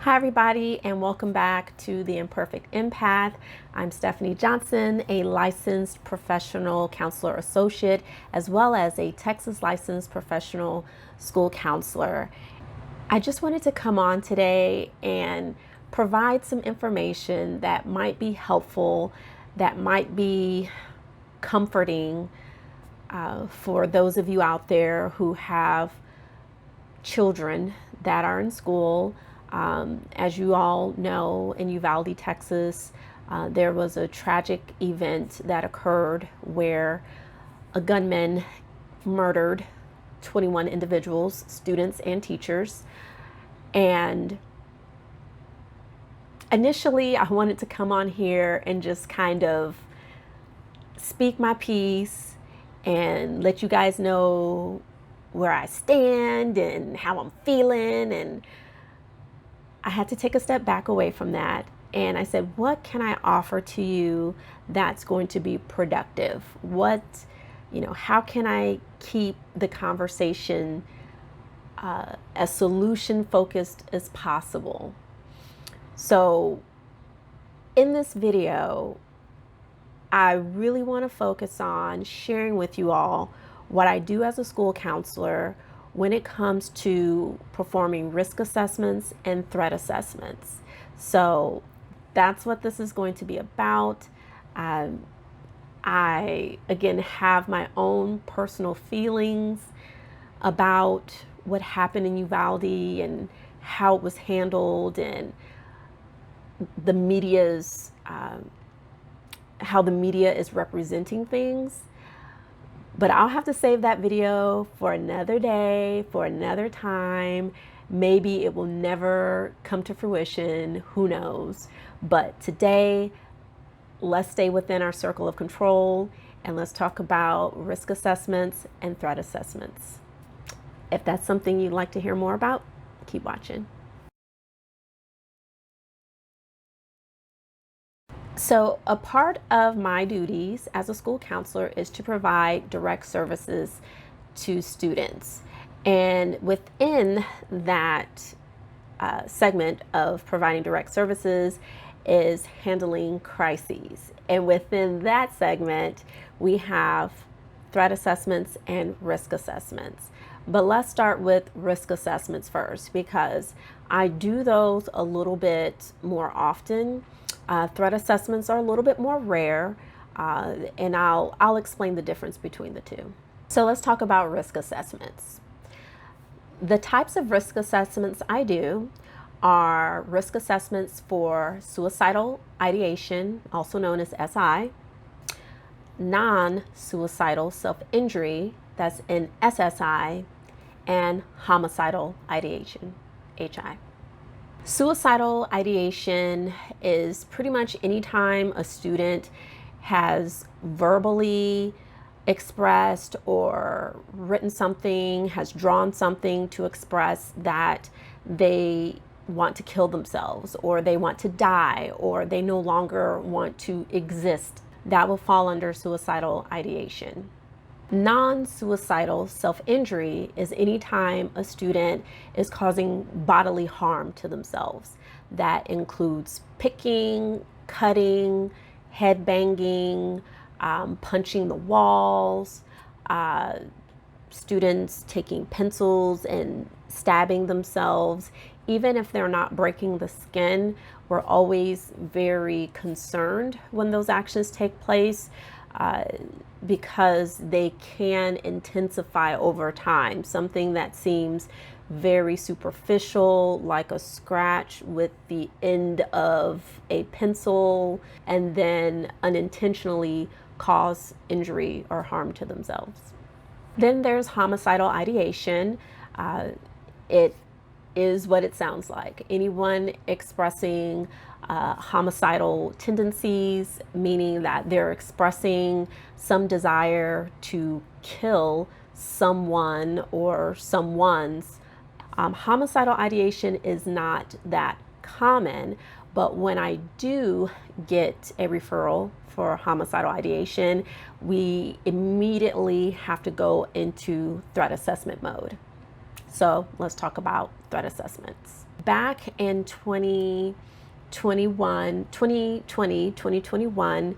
Hi everybody, and welcome back to the Imperfect Empath. I'm Stephanie Johnson, a licensed professional counselor associate, as well as a Texas licensed professional school counselor. I just wanted to come on today and provide some information that might be helpful, that might be comforting for those of you out there who have children that are in school. As you all know, in Uvalde, Texas, there was a tragic event that occurred where a gunman murdered 21 individuals, students and teachers. And initially, I wanted to come on here and just kind of speak my piece and let you guys know where I stand and how I'm feeling. And I had to take a step back away from that. And I said, what can I offer to you that's going to be productive? How can I keep the conversation as solution focused as possible? So in this video, I really want to focus on sharing with you all what I do as a school counselor when it comes to performing risk assessments and threat assessments. So that's what this is going to be about. I, again, have my own personal feelings about what happened in Uvalde and how it was handled, and the media's how the media is representing things. But I'll have to save that video for another day, for another time. Maybe it will never come to fruition, who knows. But today, let's stay within our circle of control and let's talk about risk assessments and threat assessments. If that's something you'd like to hear more about, keep watching. So a part of my duties as a school counselor is to provide direct services to students. And within that segment of providing direct services is handling crises. And within that segment, we have threat assessments and risk assessments. But let's start with risk assessments first, because I do those a little bit more often. Threat assessments are a little bit more rare, and I'll explain the difference between the two. So let's talk about risk assessments. The types of risk assessments I do are risk assessments for suicidal ideation, also known as SI, non-suicidal self-injury, that's in SSI, and homicidal ideation, HI. Suicidal ideation is pretty much anytime a student has verbally expressed or written something, has drawn something to express that they want to kill themselves, or they want to die, or they no longer want to exist. That will fall under suicidal ideation. Non-suicidal self-injury is anytime a student is causing bodily harm to themselves. That includes picking, cutting, head banging, punching the walls, students taking pencils and stabbing themselves. Even if they're not breaking the skin, we're always very concerned when those actions take place, because they can intensify over time. Something that seems very superficial, like a scratch with the end of a pencil, and then unintentionally cause injury or harm to themselves. Then there's homicidal ideation. It is what it sounds like. Anyone expressing homicidal tendencies, meaning that they're expressing some desire to kill someone or someone's. Homicidal ideation is not that common, but when I do get a referral for homicidal ideation, we immediately have to go into threat assessment mode. So let's talk about threat assessments. Back in 2021,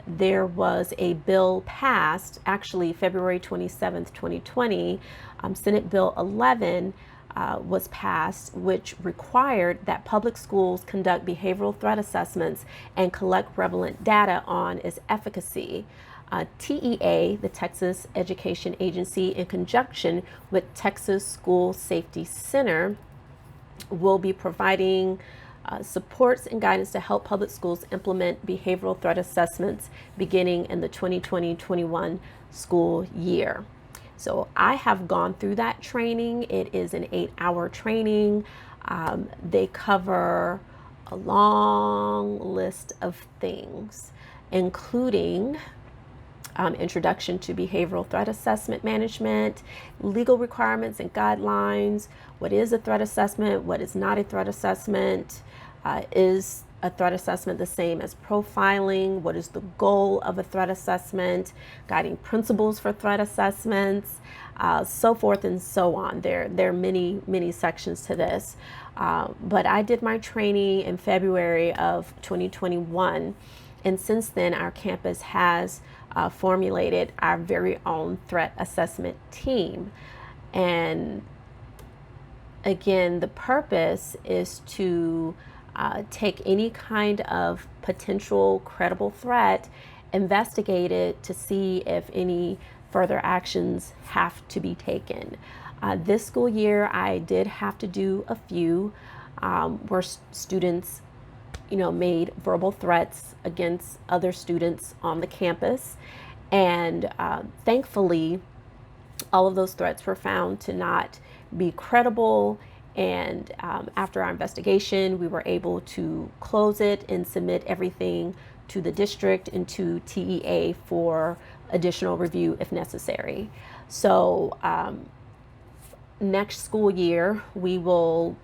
there was a bill passed, actually February 27th, 2020, Senate Bill 11 was passed, which required that public schools conduct behavioral threat assessments and collect relevant data on its efficacy. TEA, the Texas Education Agency, in conjunction with Texas School Safety Center, will be providing supports and guidance to help public schools implement behavioral threat assessments beginning in the 2020-21 school year. So I have gone through that training. It is an 8-hour training. They cover a long list of things, including introduction to behavioral threat assessment management, legal requirements and guidelines, what is a threat assessment, what is not a threat assessment, is a threat assessment the same as profiling, what is the goal of a threat assessment, guiding principles for threat assessments, so forth and so on. There are many sections to this. But I did my training in February of 2021, and since then our campus has formulated our very own threat assessment team. And again, the purpose is to take any kind of potential credible threat, investigate it to see if any further actions have to be taken. This school year, I did have to do a few where students made verbal threats against other students on the campus. And thankfully, all of those threats were found to not be credible. And after our investigation, we were able to close it and submit everything to the district and to TEA for additional review if necessary. So next school year, we will,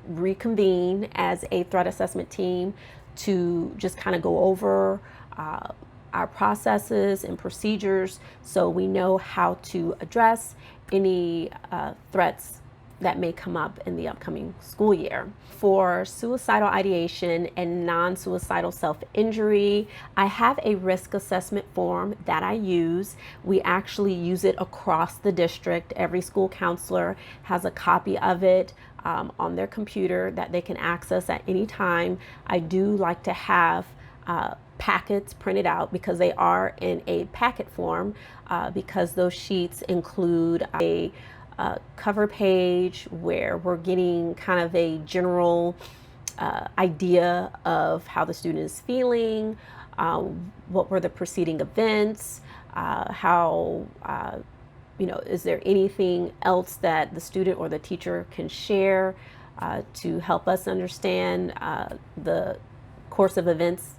reconvene as a threat assessment team to just kind of go over our processes and procedures so we know how to address any threats that may come up in the upcoming school year. For suicidal ideation and non-suicidal self-injury, I have a risk assessment form that I use. We actually use it across the district. Every school counselor has a copy of it on their computer that they can access at any time. I do like to have packets printed out because they are in a packet form, because those sheets include a cover page where we're getting kind of a general idea of how the student is feeling, what were the preceding events, how is there anything else that the student or the teacher can share to help us understand the course of events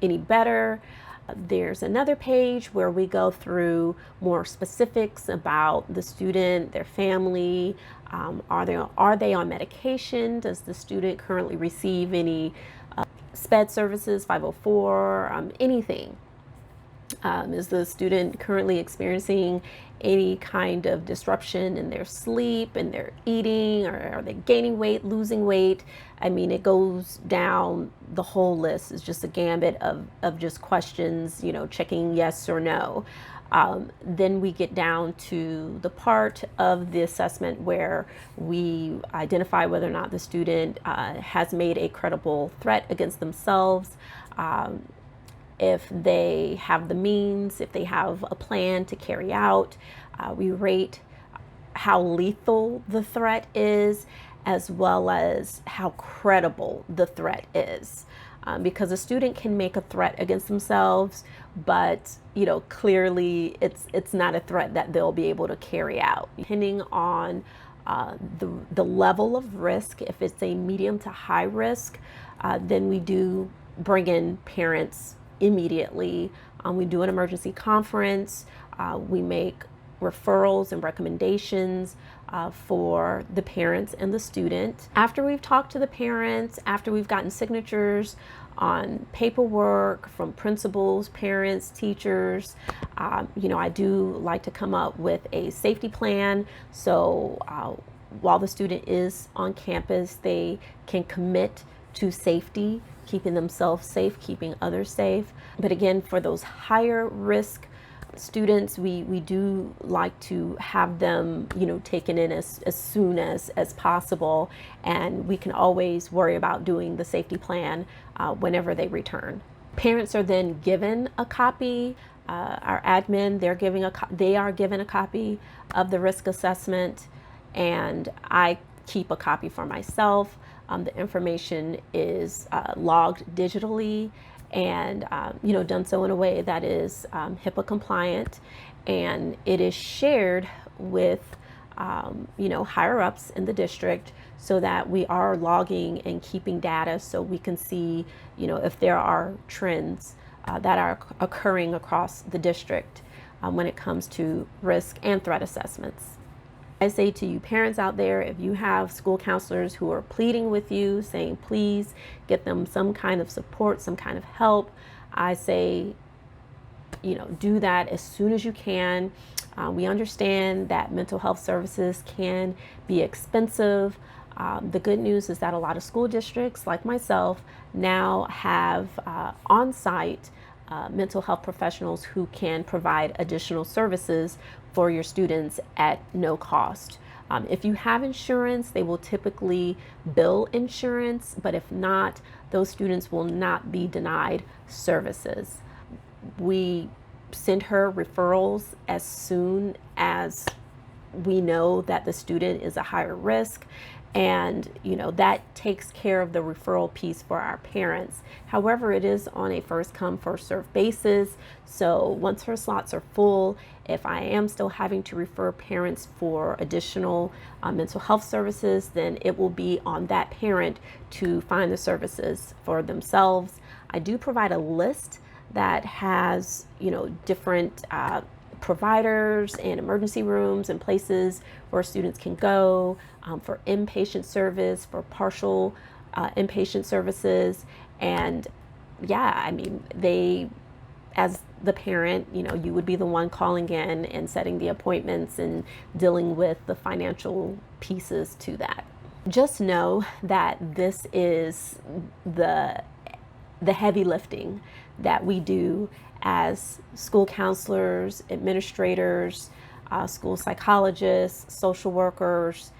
any better. There's another page where we go through more specifics about the student, their family. Are they on medication? Does the student currently receive any SPED services, 504, anything? Is the student currently experiencing any kind of disruption in their sleep, in their eating, or are they gaining weight, losing weight? I mean, it goes down the whole list. It's just a gambit of just questions, checking yes or no. Then we get down to the part of the assessment where we identify whether or not the student has made a credible threat against themselves, if they have the means, if they have a plan to carry out. We rate how lethal the threat is, as well as how credible the threat is. Because a student can make a threat against themselves, but clearly it's not a threat that they'll be able to carry out. Depending on the level of risk, if it's a medium to high risk, then we do bring in parents immediately. We do an emergency conference. We make referrals and recommendations for the parents and the student. After we've talked to the parents, after we've gotten signatures on paperwork from principals, parents, teachers. I do like to come up with a safety plan. So while the student is on campus, they can commit to safety, keeping themselves safe, keeping others safe. But again, for those higher risk students, we do like to have them, taken in as soon as possible, and we can always worry about doing the safety plan whenever they return. Parents are then given a copy. Our admin, they are given a copy of the risk assessment, and I keep a copy for myself. The information is logged digitally and done so in a way that is HIPAA compliant, and it is shared with higher ups in the district, so that we are logging and keeping data, so we can see if there are trends that are occurring across the district when it comes to risk and threat assessments. I say to you parents out there, if you have school counselors who are pleading with you, saying please get them some kind of support, some kind of help, I say, do that as soon as you can. We understand that mental health services can be expensive. The good news is that a lot of school districts, like myself, now have on-site mental health professionals who can provide additional services for your students at no cost. If you have insurance, they will typically bill insurance, but if not, those students will not be denied services. We send her referrals as soon as we know that the student is a higher risk, and that takes care of the referral piece for our parents. However, it is on a first come first serve basis, so once her slots are full, if I am still having to refer parents for additional mental health services, then it will be on that parent to find the services for themselves. I do provide a list that has different providers and emergency rooms and places where students can go for inpatient service, for partial inpatient services. And as the parent, you would be the one calling in and setting the appointments and dealing with the financial pieces to that. Just know that this is the heavy lifting that we do as school counselors, administrators, school psychologists, social workers.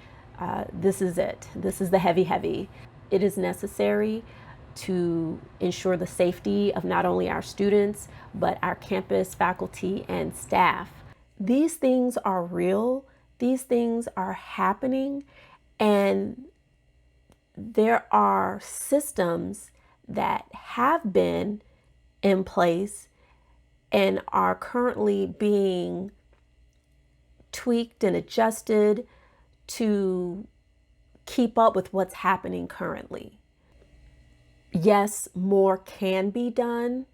This is it. This is the heavy. It is necessary to ensure the safety of not only our students, but our campus faculty and staff. These things are real. These things are happening, and there are systems that have been in place and are currently being tweaked and adjusted to keep up with what's happening currently. Yes, more can be done.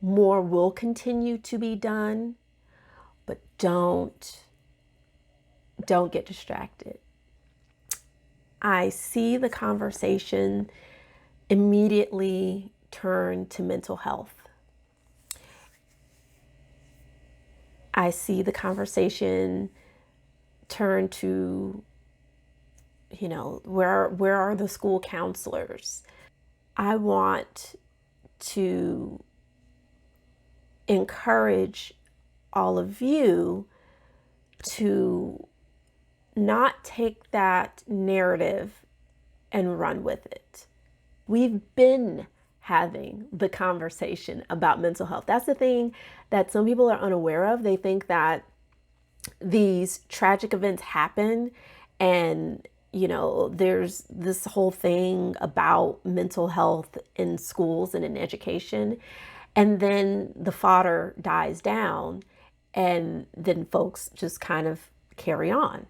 More will continue to be done, but don't get distracted. I see the conversation immediately turn to mental health. I see the conversation turn to, where are the school counselors? I want to encourage all of you to not take that narrative and run with it. We've been having the conversation about mental health. That's the thing that some people are unaware of. They think that these tragic events happen and there's this whole thing about mental health in schools and in education, and then the fodder dies down and then folks just kind of carry on.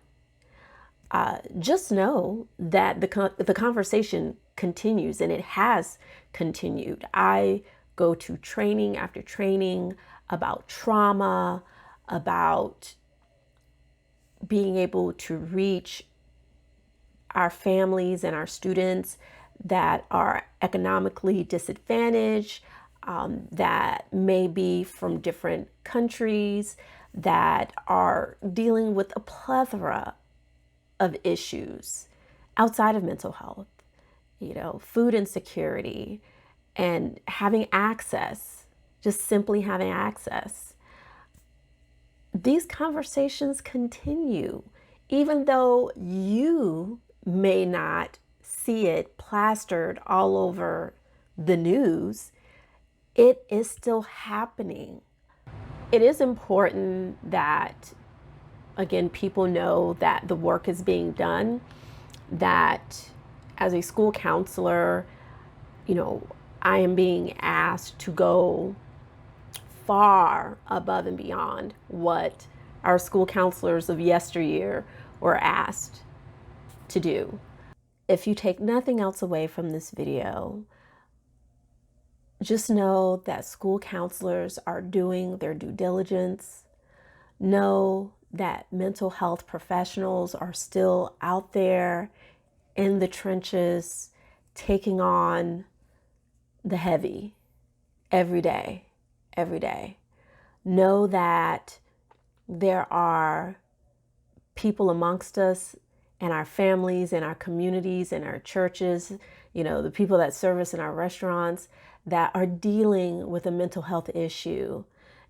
Just know that the conversation continues, and it has continued. I go to training after training about trauma, about being able to reach our families and our students that are economically disadvantaged, that may be from different countries, that are dealing with a plethora of issues outside of mental health, food insecurity, and having access, just simply having access. These conversations continue, even though you may not see it plastered all over the news, it is still happening. It is important that, again, people know that the work is being done, that as a school counselor, I am being asked to go far above and beyond what our school counselors of yesteryear were asked to do. If you take nothing else away from this video, just know that school counselors are doing their due diligence. Know that mental health professionals are still out there in the trenches, taking on the heavy every day, every day. Know that there are people amongst us and our families and our communities and our churches, the people that serve us in our restaurants, that are dealing with a mental health issue,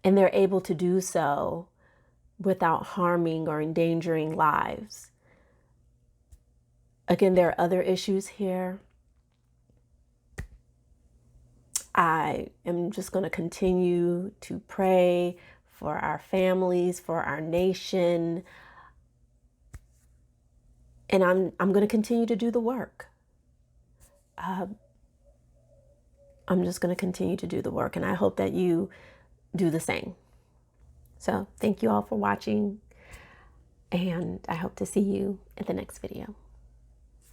and they're able to do so without harming or endangering lives. Again, there are other issues here. I am just going to continue to pray for our families, for our nation, and I'm going to continue to do the work. I'm just going to continue to do the work, and I hope that you do the same. So thank you all for watching, and I hope to see you in the next video.